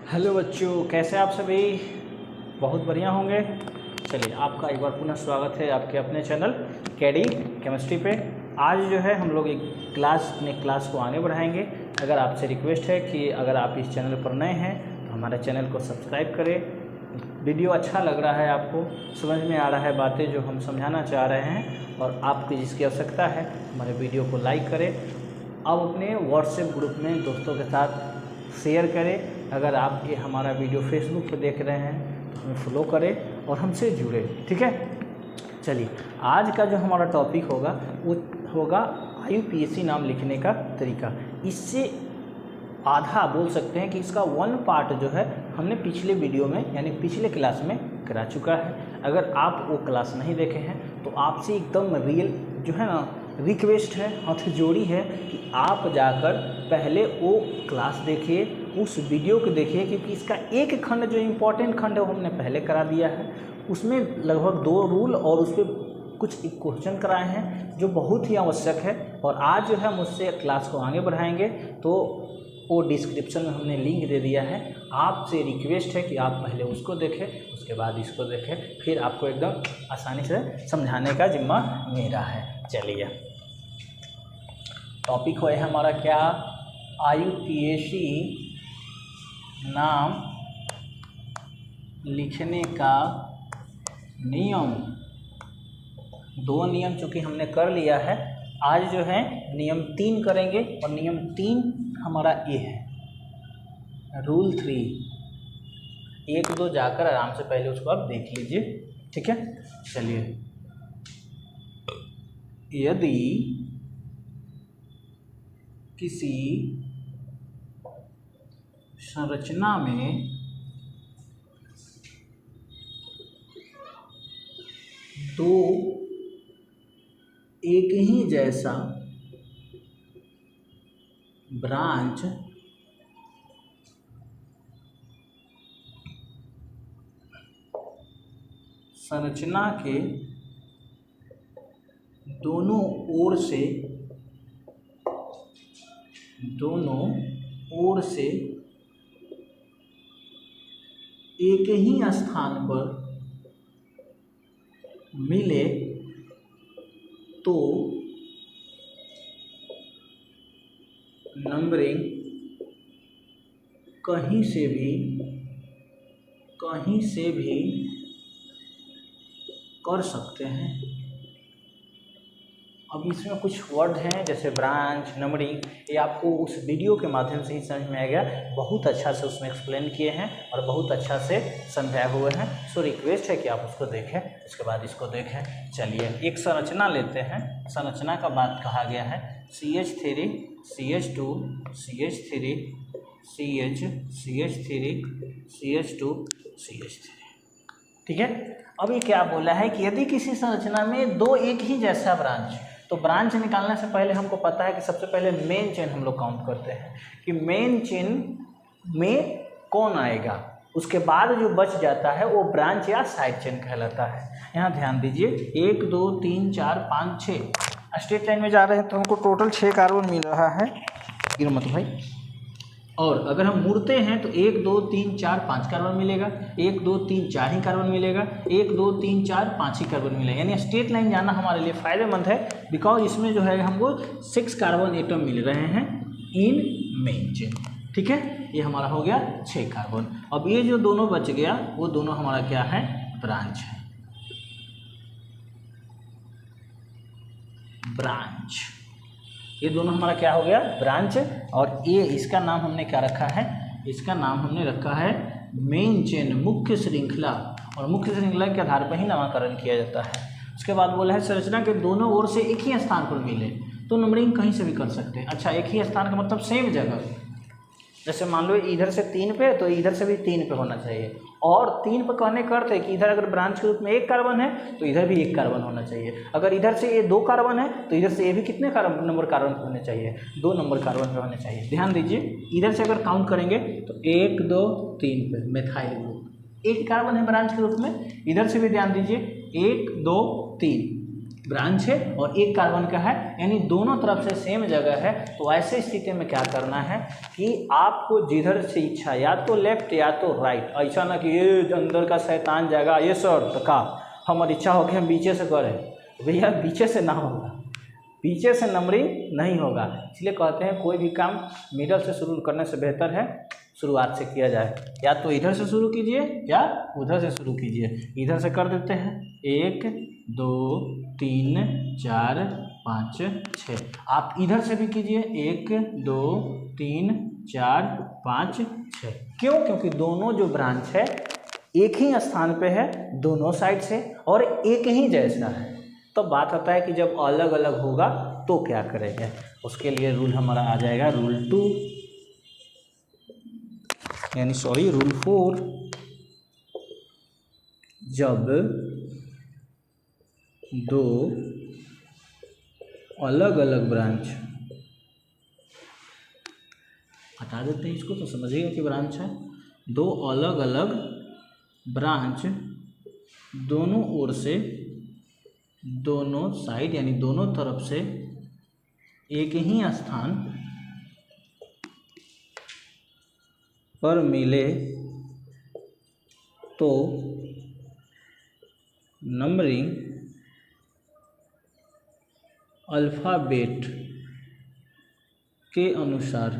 Hello बच्चों, कैसे आप सभी? बहुत बढ़िया होंगे। चलिए, आपका एक बार पुनः स्वागत है आपके अपने चैनल केडी केमिस्ट्री पे। आज जो है हम लोग एक अपने क्लास को आगे बढ़ाएंगे। अगर आपसे रिक्वेस्ट है कि अगर आप इस चैनल पर नए हैं तो हमारे चैनल को सब्सक्राइब करें। वीडियो अच्छा लग रहा है, आपको समझ में आ रहा है बातें जो हम समझाना चाह रहे हैं और आपकी जिसकी आवश्यकता है हमारे वीडियो को लाइक करें। अब अपने व्हाट्सएप ग्रुप में दोस्तों के साथ शेयर करें। अगर आप ये हमारा वीडियो फेसबुक पर देख रहे हैं तो हमें फॉलो करें और हमसे जुड़े, ठीक है। चलिए, आज का जो हमारा टॉपिक होगा वो होगा IUPAC नाम लिखने का तरीका। इससे आधा बोल सकते हैं कि इसका 1 पार्ट जो है हमने पिछले वीडियो में यानी पिछले क्लास में करा चुका है। अगर आप वो क्लास नहीं देखे हैं तो आपसे एकदम रियल जो है ना रिक्वेस्ट है, हाथ जोड़ी है कि आप जाकर पहले वो क्लास देखिए, उस वीडियो को देखिए, क्योंकि इसका एक खंड जो इम्पोर्टेंट खंड है वो हमने पहले करा दिया है। उसमें लगभग 2 रूल और उस पर कुछ क्वेश्चन कराए हैं जो बहुत ही आवश्यक है। और आज जो है मुझसे क्लास को आगे बढ़ाएंगे तो वो डिस्क्रिप्शन में हमने लिंक दे दिया है। आपसे रिक्वेस्ट है कि आप पहले उसको देखें, उसके बाद इसको देखें, फिर आपको एकदम आसानी से समझाने का जिम्मा मेरा है। चलिए, टॉपिक है हमारा क्या, IUPAC नाम लिखने का नियम। 2 नियम चूँकि हमने कर लिया है, आज जो है नियम 3 करेंगे और नियम 3 हमारा ये है, रूल 3। 1-2 जाकर आराम से पहले उसको आप देख लीजिए, ठीक है। चलिए, यदि किसी संरचना में दो एक ही जैसा ब्रांच संरचना के दोनों ओर से एक ही स्थान पर मिले तो नंबरिंग कहीं से भी कर सकते हैं। अब इसमें कुछ वर्ड हैं जैसे ब्रांच, नंबरिंग, ये आपको उस वीडियो के माध्यम से ही समझ में आ गया। बहुत अच्छा से उसमें एक्सप्लेन किए हैं और बहुत अच्छा से समझाए हुए हैं। सो रिक्वेस्ट है कि आप उसको देखें, उसके बाद इसको देखें। चलिए, एक संरचना लेते हैं। संरचना का बात कहा गया है, CH3 CH2 CH3 CH3 CH2 CH3, ठीक है। अब ये क्या बोला है कि यदि किसी संरचना में 2 एक ही जैसा ब्रांच, तो ब्रांच निकालने से पहले हमको पता है कि सबसे पहले मेन चेन हम लोग काउंट करते हैं कि मेन चेन में कौन आएगा। उसके बाद जो बच जाता है वो ब्रांच या साइड चेन कहलाता है। यहाँ ध्यान दीजिए, 1 2 3 4 5 6 स्ट्रेट लाइन में जा रहे हैं तो हमको टोटल 6 कार्बन मिल रहा है। गिरो मत भाई। और अगर हम मुड़ते हैं तो 1 2 3 4 5 कार्बन मिलेगा, 1 2 3 4 ही कार्बन मिलेगा, 1 2 3 4 5 ही कार्बन मिलेगा। यानी स्ट्रेट लाइन जाना हमारे लिए फ़ायदेमंद है, बिकॉज इसमें जो है हमको 6 कार्बन एटम मिल रहे हैं इन मेन चेन, ठीक है। ये हमारा हो गया 6 कार्बन। अब ये जो दोनों बच गया वो दोनों हमारा क्या है, ब्रांच है। ब्रांच, ये दोनों हमारा क्या हो गया, ब्रांच। और ये इसका नाम हमने क्या रखा है, इसका नाम हमने रखा है मेन चेन, मुख्य श्रृंखला। और मुख्य श्रृंखला के आधार पर ही नामकरण किया जाता है। उसके बाद बोला है संरचना के दोनों ओर से एक ही स्थान पर मिले तो नंबरिंग कहीं से भी कर सकते हैं। अच्छा, एक ही स्थान का मतलब सेम जगह, जैसे मान लो इधर से 3 पे तो इधर से भी 3 पे होना चाहिए। और 3 पे कहने का अर्थ है कि इधर अगर ब्रांच के रूप में 1 कार्बन है तो इधर भी 1 कार्बन होना चाहिए। अगर इधर से ये 2 कार्बन है तो इधर से ये भी कितने नंबर कार्बन पे होने चाहिए, 2 नंबर कार्बन पे होने चाहिए। ध्यान दीजिए, इधर से अगर काउंट करेंगे तो 1 2 3 पे मेथाइल ग्रुप 1 कार्बन है ब्रांच के रूप में। इधर से भी ध्यान दीजिए, 1 2 3 ब्रांच है और एक कार्बन का है, यानी दोनों तरफ से सेम जगह है। तो ऐसे स्थिति में क्या करना है कि आपको जिधर से इच्छा, या तो लेफ्ट या तो राइट, ऐसा ना कि ये अंदर का शैतान जाएगा ये सर तो का हमारी इच्छा होगी हम पीछे से करें, भैया पीछे से ना होगा, पीछे से नंबरिंग नहीं होगा। इसलिए कहते हैं कोई भी काम मिडल से शुरू करने से बेहतर है शुरुआत से किया जाए। या तो इधर से शुरू कीजिए या उधर से शुरू कीजिए। इधर से कर देते हैं 1 2 3 4 5 6। आप इधर से भी कीजिए 1 2 3 4 5 6। क्यों? क्योंकि दोनों जो ब्रांच है एक ही स्थान पे है दोनों साइड से और एक ही जैसा है। तो बात आता है कि जब अलग अलग होगा तो क्या करेंगे, उसके लिए रूल हमारा आ जाएगा रूल 2 यानी रूल 4। जब दो अलग अलग ब्रांच, हटा देते हैं इसको तो समझिएगा कि ब्रांच है, दो अलग अलग ब्रांच दोनों ओर से, दोनों साइड यानी दोनों तरफ से एक ही स्थान पर मिले तो नंबरिंग अल्फ़ाबेट के अनुसार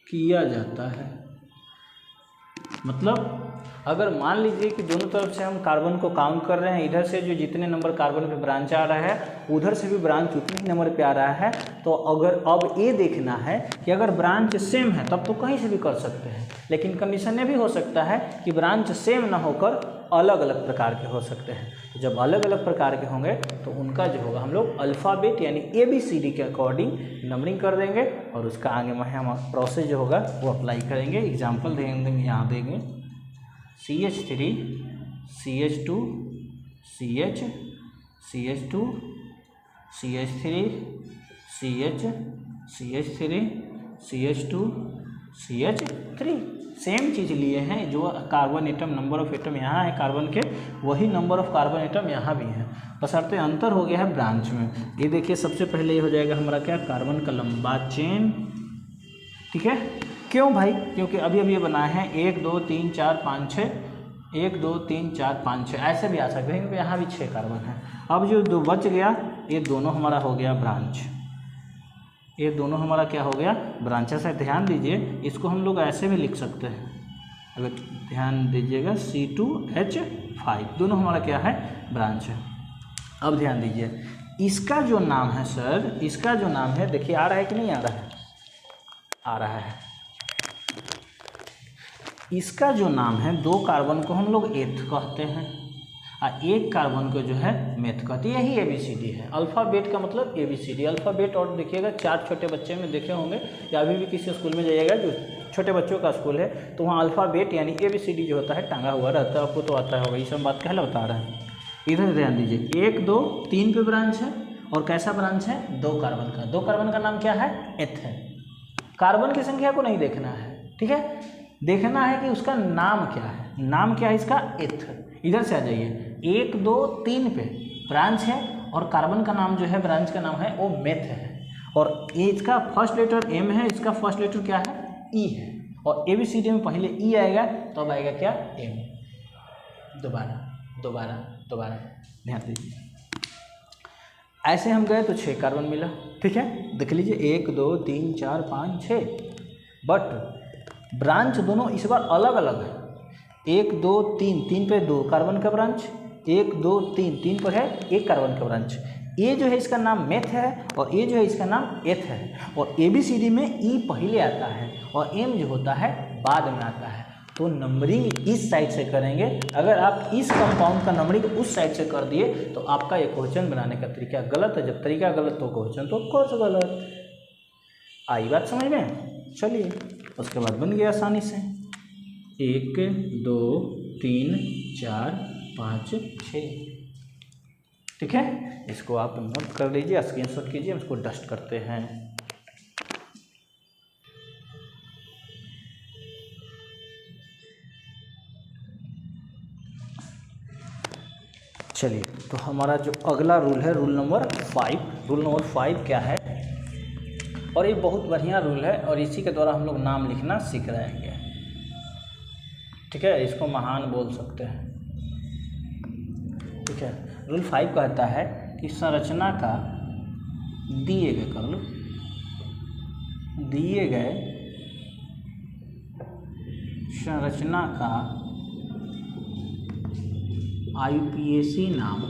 किया जाता है। मतलब अगर मान लीजिए कि दोनों तरफ से हम कार्बन को काउंट कर रहे हैं, इधर से जो जितने नंबर कार्बन पे ब्रांच आ रहा है उधर से भी ब्रांच उतने ही नंबर पे आ रहा है, तो अगर अब ये देखना है कि अगर ब्रांच सेम है तब तो कहीं से भी कर सकते हैं, लेकिन कंडीशन ये भी हो सकता है कि ब्रांच सेम ना होकर अलग अलग प्रकार के हो सकते हैं। तो जब अलग अलग प्रकार के होंगे तो उनका जो होगा हम लोग अल्फ़ाबेट यानी ABCD के अकॉर्डिंग नंबरिंग कर देंगे और उसका आगे में हम प्रोसेस जो होगा वो अप्लाई करेंगे। एग्जाम्पल देंगे, यहाँ देंगे CH3 CH2 CH CH2 CH3 CH CH3 CH2 CH3। Same चीज़ लिए हैं, जो carbon atom number of atom यहाँ है कार्बन के, वही नंबर ऑफ कार्बन एटम यहाँ भी है, बशर्ते अंतर हो गया है ब्रांच में। ये देखिए सबसे पहले ये हो जाएगा हमारा क्या, कार्बन का लंबा चेन। ठीक है, क्यों भाई? क्योंकि अभी अभी ये बनाए हैं 1 2 3 4 5 6, 1 2 3 4 5 6, ऐसे भी आ सकते हैं क्योंकि यहाँ भी 6 कार्बन है। अब जो दो बच गया ये दोनों हमारा हो गया ब्रांच, ये दोनों हमारा क्या हो गया, ब्रांच। से ध्यान दीजिए इसको हम लोग ऐसे भी लिख सकते हैं, अगर ध्यान दीजिएगा C2H5 दोनों हमारा क्या है, ब्रांच है। अब ध्यान दीजिए इसका जो नाम है सर, इसका जो नाम है देखिए आ रहा है कि नहीं आ रहा है, आ रहा है। इसका जो नाम है, दो कार्बन को हम लोग एथ कहते हैं और एक कार्बन को जो है मेथ कहते हैं। यही ABCD है, अल्फ़ाबेट का मतलब ABCD। अल्फ़ाबेट और देखिएगा 4 छोटे बच्चे में देखे होंगे या अभी भी किसी स्कूल में जाइएगा जो छोटे बच्चों का स्कूल है तो वहाँ अल्फ़ाबेट यानी ABCD जो होता है टांगा हुआ रहता है, आपको तो आता होगा, ये सब बात कहला बता रहा है। इधर ध्यान दीजिए 1 2 3 पे ब्रांच है और कैसा ब्रांच है, 2 कार्बन का। 2 कार्बन का नाम क्या है, एथ है। कार्बन की संख्या को नहीं देखना है, ठीक है, देखना है कि उसका नाम क्या है। नाम क्या है इसका, एथ। इधर से आ जाइए 1 2 3 पे ब्रांच है और कार्बन का नाम जो है, ब्रांच का नाम है वो मेथ है और इसका फर्स्ट लेटर M है, इसका फर्स्ट लेटर क्या है, E है और ABCD में पहले E आएगा तब आएगा क्या, M। दोबारा ध्यान दीजिए। ऐसे हम गए तो 6 कार्बन मिला, ठीक है, देख लीजिए 1 2 3 4 5 6, बट ब्रांच दोनों इस बार अलग अलग है। 1 2 3 3 पे 2 कार्बन का ब्रांच, 1 2 3 3 पर है 1 कार्बन का ब्रांच। ये जो है इसका नाम मेथ है और ये जो है इसका नाम एथ है और ABCD में E पहले आता है और M जो होता है बाद में आता है। तो नंबरिंग इस साइड से करेंगे। अगर आप इस कंपाउंड का नंबरिंग उस साइड से कर दिए तो आपका ये क्वेश्चन बनाने का तरीका गलत है। जब तरीका गलत तो क्वेश्चन तो कोर्स गलत। आई बात समझ में? चलिए उसके बाद बन गया आसानी से 1 2 3 4 5 6। ठीक है, इसको आप नोट कर लीजिए, स्क्रीनशॉट कीजिए, इसको डस्ट करते हैं। चलिए, तो हमारा जो अगला रूल है रूल नंबर 5। रूल नंबर 5 क्या है, और ये बहुत बढ़िया रूल है और इसी के द्वारा हम लोग नाम लिखना सीख रहेंगे। ठीक है, इसको महान बोल सकते हैं। ठीक है, रूल 5 कहता है कि संरचना का दिए गए, कर लो, दिए गए संरचना का IUPAC नाम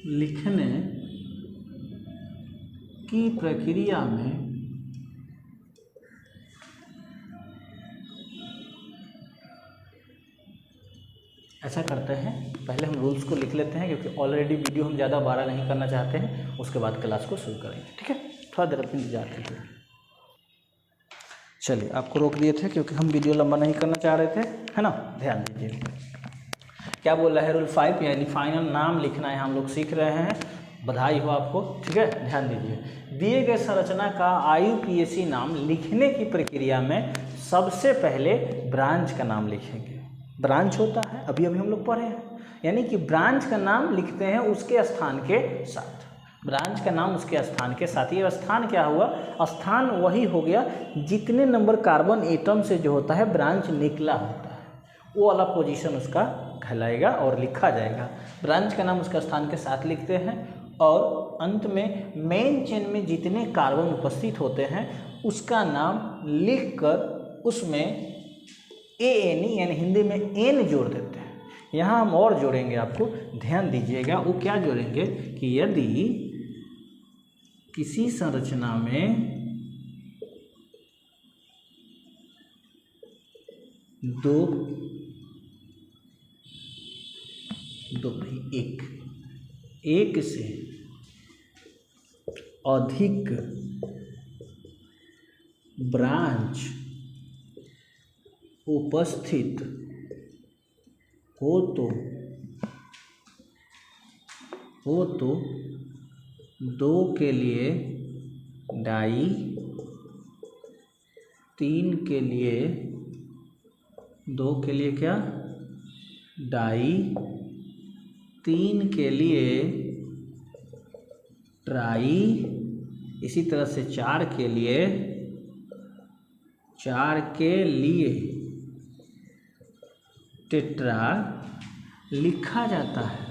लिखने की प्रक्रिया में ऐसा करते हैं, पहले हम रूल्स को लिख लेते हैं क्योंकि ऑलरेडी वीडियो हम ज़्यादा बड़ा नहीं करना चाहते हैं, उसके बाद क्लास को शुरू करेंगे। ठीक है, थोड़ा देर अपनी इंतजार कीजिए। चलिए, आपको रोक दिए थे क्योंकि हम वीडियो लंबा नहीं करना चाह रहे थे, है ना। ध्यान दीजिए क्या बोल रहा है रूल 5, यानी फाइनल नाम लिखना है, हम लोग सीख रहे हैं। बधाई हो आपको। ठीक है, ध्यान दीजिए, दिए गए संरचना का IUPAC नाम लिखने की प्रक्रिया में सबसे पहले ब्रांच का नाम लिखेंगे। ब्रांच होता है, अभी हम लोग पढ़े हैं, यानी कि ब्रांच का नाम लिखते हैं उसके स्थान के साथ। ब्रांच का नाम उसके स्थान के साथ। ये स्थान क्या हुआ, स्थान वही हो गया जितने नंबर कार्बन एटम से जो होता है ब्रांच निकला होता है, वो वाला पोजीशन उसका कहलाएगा और लिखा जाएगा। ब्रांच का नाम उसका स्थान के साथ लिखते हैं और अंत में मेन चेन में जितने कार्बन उपस्थित होते हैं उसका नाम लिखकर उसमें ANE यानी हिंदी में एन जोड़ देते हैं। यहाँ हम और जोड़ेंगे, आपको ध्यान दीजिएगा, वो क्या जोड़ेंगे कि यदि किसी संरचना में एक से अधिक ब्रांच उपस्थित हो तो 2 के लिए डाई, 3 के लिए 2 के लिए क्या डाई, 3 के लिए ट्राई, इसी तरह से 4 के लिए टेट्रा लिखा जाता है।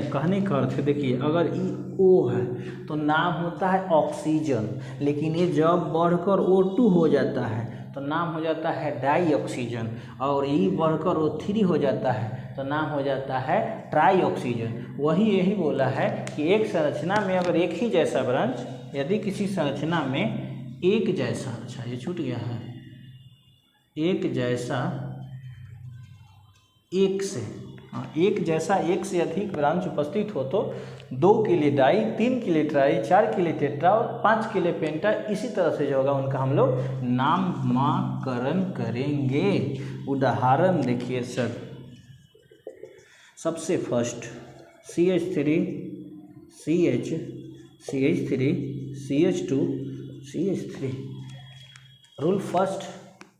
कहने का अर्थ देखिए, अगर O है तो नाम होता है ऑक्सीजन, लेकिन ये जब बढ़कर O2 हो जाता है तो नाम हो जाता है डाई ऑक्सीजन, और E बढ़कर O3 हो जाता है तो नाम हो जाता है ट्राई ऑक्सीजन। यही बोला है कि एक संरचना में अगर एक ही जैसा ब्रांच, यदि किसी संरचना में एक जैसा, अच्छा ये छूट गया है, एक जैसा एक से अधिक ब्रांच उपस्थित हो तो 2 के लिए डाई, 3 के लिए ट्राई, 4 के लिए टेट्रा और 5 के लिए पेंटा, इसी तरह से जो होगा उनका हम लोग नामकरण करेंगे। उदाहरण देखिए सर, सबसे first CH3 CH, CH3 CH2 CH3। Rule first,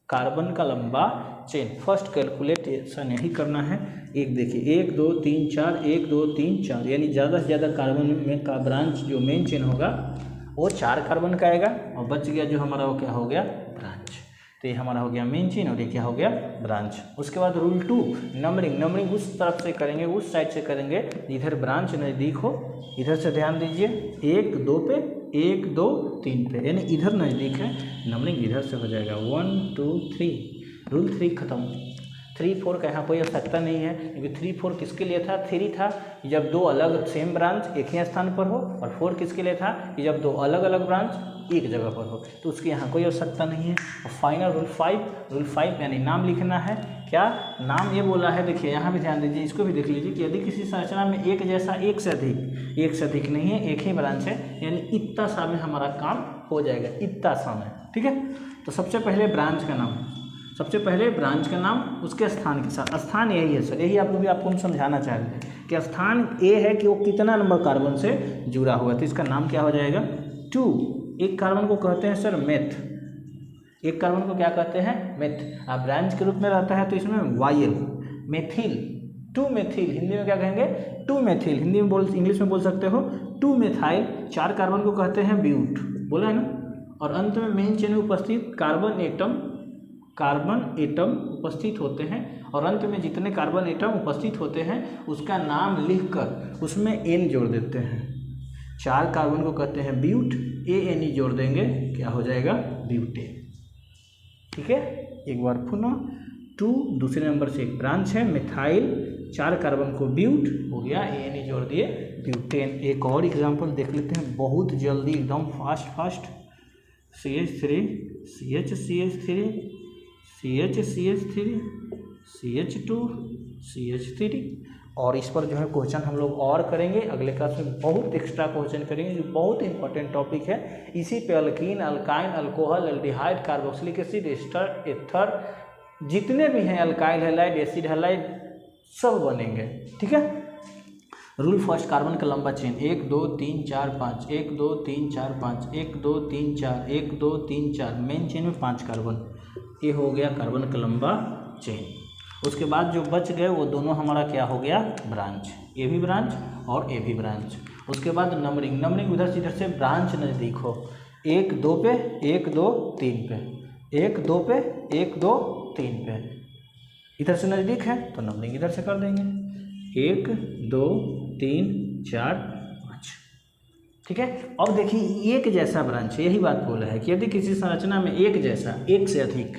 carbon का लंबा चेन, फर्स्ट कैलकुलेशन यही करना है। एक देखिए 1 2 3 4, 1 2 3 4, यानी ज़्यादा से ज़्यादा कार्बन में का ब्रांच जो मेन चेन होगा वो 4 कार्बन का आएगा, और बच गया जो हमारा वो क्या हो गया ब्रांच। तो ये हमारा हो गया मेन चेन और ये क्या हो गया ब्रांच। उसके बाद रूल 2, नंबरिंग उस तरफ से करेंगे, उस साइड से करेंगे इधर ब्रांच नज़दीक हो। इधर से ध्यान दीजिए 1 2 पे, 1 2 3 पे, यानी इधर नज़दीक है, नंबरिंग इधर से हो जाएगा 1 2 3। रूल 3 खत्म। 3 4 का यहाँ कोई आवश्यकता नहीं है, क्योंकि 3 4 किसके लिए था, 3 था जब 2 अलग सेम ब्रांच एक ही स्थान पर हो, और 4 किसके लिए था कि जब 2 अलग अलग ब्रांच एक जगह पर हो, तो उसकी यहाँ कोई आवश्यकता नहीं है। और फाइनल रूल 5 यानी नाम लिखना है। क्या नाम ये बोला है, देखिए यहाँ भी ध्यान दीजिए, इसको भी देख लीजिए कि यदि किसी संरचना में एक जैसा एक से अधिक नहीं है, एक ही ब्रांच है, यानी इतना सा में हमारा काम हो जाएगा, इतना सा में। ठीक है, तो सबसे पहले ब्रांच का नाम उसके स्थान के साथ। स्थान यही है सर, यही आपको हम समझाना चाह रहे थे कि स्थान ए है कि वो कितना नंबर कार्बन से जुड़ा हुआ है, तो इसका नाम क्या हो जाएगा 2। एक कार्बन को कहते हैं सर मेथ, एक कार्बन को क्या कहते हैं मेथ। अब ब्रांच के रूप में रहता है तो इसमें vinyl, methyl, two methyl, Hindi में क्या कहेंगे टू मेथिल, हिंदी में इंग्लिश में बोल सकते हो टू मेथाइल। 4 कार्बन को कहते हैं ब्यूट, बोला है ना। और अंत में मेन चेन में उपस्थित कार्बन एटम उपस्थित होते हैं, और अंत में जितने कार्बन एटम उपस्थित होते हैं उसका नाम लिखकर उसमें एन जोड़ देते हैं। 4 कार्बन को कहते हैं ब्यूट, ANE जोड़ देंगे, क्या हो जाएगा ब्यूटेन। ठीक है, एक बार पुनः 2 दूसरे नंबर से एक ब्रांच है मिथाइल, 4 कार्बन को ब्यूट हो गया, ANE जोड़ दिए ब्यूटेन। एक और एग्जांपल देख लेते हैं बहुत जल्दी, एकदम fast. CH3 CH3 CH3 CH2 CH3। और इस पर जो है क्वेश्चन हम लोग और करेंगे अगले क्लास में, बहुत एक्स्ट्रा क्वेश्चन करेंगे जो बहुत इंपॉर्टेंट टॉपिक है। इसी पे alkene, alkyne, alcohol, aldehyde, carboxylic acid, ester, ether, जितने भी हैं अल्काइल हैलाइड, एसिड हैलाइड, सब बनेंगे। ठीक है, रूल फर्स्ट, कार्बन का लंबा चेन 1 2 3 4 5, 1 2 3 4 5, 1 2 3 4, 1 2 3 4, मेन चेन में 5 कार्बन, ये हो गया कार्बन का लंबा चेन। उसके बाद जो बच गए वो दोनों हमारा क्या हो गया ब्रांच, ये भी ब्रांच और ये भी ब्रांच। उसके बाद नंबरिंग उधर से इधर से ब्रांच नज़दीक हो, 1 2 पे, 1 2 3 पे, 1 2 पे, 1 2 3 पे, इधर से नज़दीक है तो नंबरिंग इधर से कर देंगे, 1 2 3 4 5। ठीक है, अब देखिए एक जैसा ब्रांच है, यही बात बोला है कि यदि किसी संरचना में एक जैसा, एक से अधिक,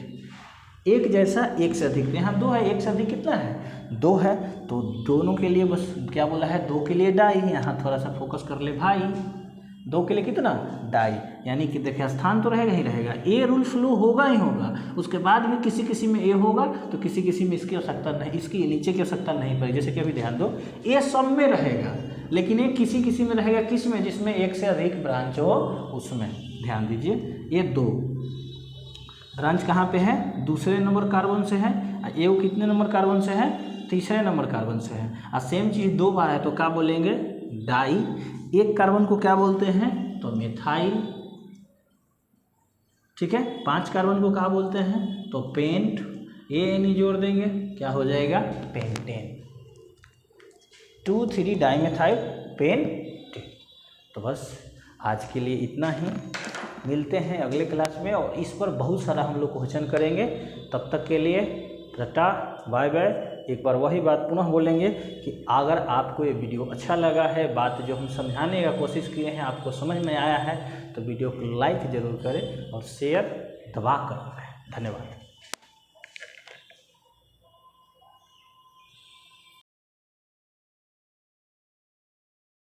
एक जैसा एक से अधिक, यहाँ 2 है, एक से अधिक कितना है 2 है, तो दोनों के लिए बस क्या बोला है 2 के लिए डाई, यहाँ थोड़ा सा फोकस कर ले भाई, 2 के लिए कितना डाई, यानी कि देखिए स्थान तो रहेगा ही रहेगा, ए रूल फ्लो होगा ही होगा। उसके बाद भी किसी किसी में ए होगा तो किसी किसी में इसकी आवश्यकता नहीं, इसकी नीचे की आवश्यकता नहीं पड़ेगी। जैसे कि अभी ध्यान दो, ए सब में रहेगा लेकिन ये किसी किसी में रहेगा, किस में, जिसमें एक से अधिक ब्रांच हो उसमें। ध्यान दीजिए, ये 2 ब्रांच कहाँ पे है, दूसरे नंबर कार्बन से है, ये कितने नंबर कार्बन से है, तीसरे नंबर कार्बन से है। और सेम चीज़ 2 बार है तो क्या बोलेंगे डाई। एक कार्बन को क्या बोलते हैं तो मिथाइल। ठीक है, 5 कार्बन को क्या बोलते हैं तो पेंट, ANE जोड़ देंगे, क्या हो जाएगा पेंटेन, 2 3 डाइमेथाइल पेंटेन। तो बस आज के लिए इतना ही, मिलते हैं अगले क्लास में और इस पर बहुत सारा हम लोग क्वेश्चन करेंगे। तब तक के लिए टाटा बाय बाय। एक बार वही बात पुनः बोलेंगे कि अगर आपको ये वीडियो अच्छा लगा है, बात जो हम समझाने का कोशिश किए हैं आपको समझ में आया है, तो वीडियो को लाइक ज़रूर करें और शेयर दबा कर करें। धन्यवाद।